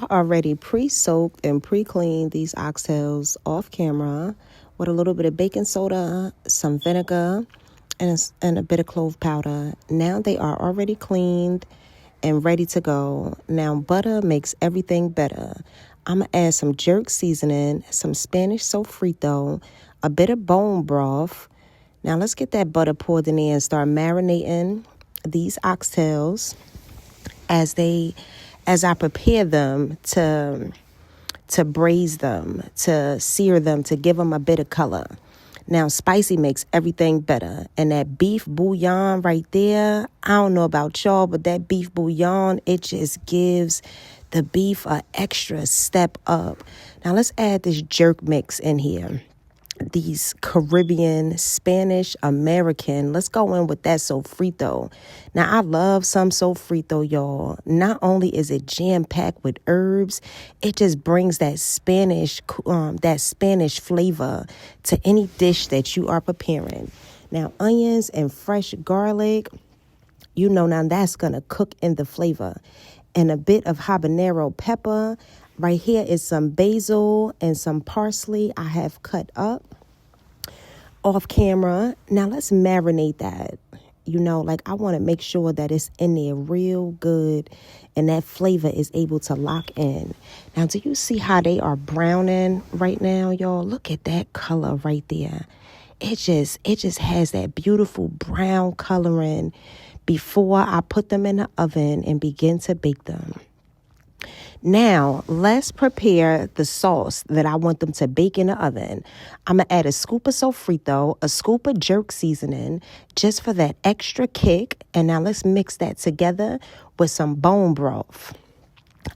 I already pre-soaked and pre-cleaned these oxtails off camera with a little bit of baking soda, some vinegar, and a bit of clove powder. Now they are already cleaned and ready to go. Now butter makes everything better. I'm going to add some jerk seasoning, some Spanish sofrito, a bit of bone broth. Now let's get that butter poured in there and start marinating these oxtails as I prepare them to braise them, to sear them, to give them a bit of color. Now, spicy makes everything better. And that beef bouillon right there, I don't know about y'all, but that beef bouillon, it just gives the beef an extra step up. Now, let's add this jerk mix in here. These Caribbean, Spanish, American. Let's go in with that sofrito. Now, I love some sofrito, y'all. Not only is it jam-packed with herbs, it just brings that Spanish flavor to any dish that you are preparing. Now, onions and fresh garlic, now that's going to cook in the flavor. And a bit of habanero pepper. Right here is some basil and some parsley I have cut up off camera. Now let's marinate that. I want to make sure that it's in there real good and that flavor is able to lock in. Now, do you see how they are browning right now, y'all? Look at that color right there. It just has that beautiful brown coloring before I put them in the oven and begin to bake them. Now, let's prepare the sauce that I want them to bake in the oven. I'm going to add a scoop of sofrito, a scoop of jerk seasoning, just for that extra kick. And now let's mix that together with some bone broth.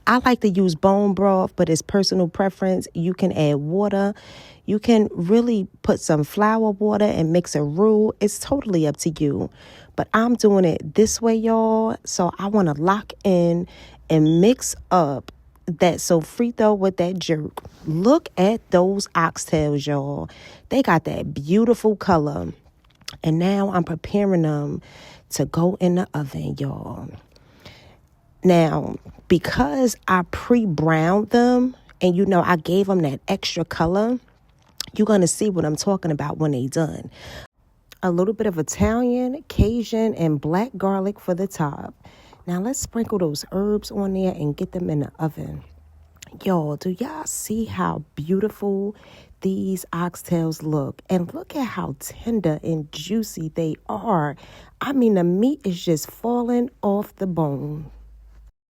I like to use bone broth, but it's personal preference. You can add water. You can really put some flour water and mix a roux. It's totally up to you. But I'm doing it this way, y'all. So I want to lock in and mix up that sofrito with that jerk. Look at those oxtails, y'all. They got that beautiful color. And now I'm preparing them to go in the oven, y'all. Now, because I pre-browned them and I gave them that extra color, you're going to see what I'm talking about when they done. A little bit of Italian, Cajun, and black garlic for the top. Now, let's sprinkle those herbs on there and get them in the oven. Y'all, do y'all see how beautiful these oxtails look? And look at how tender and juicy they are. I mean, the meat is just falling off the bone.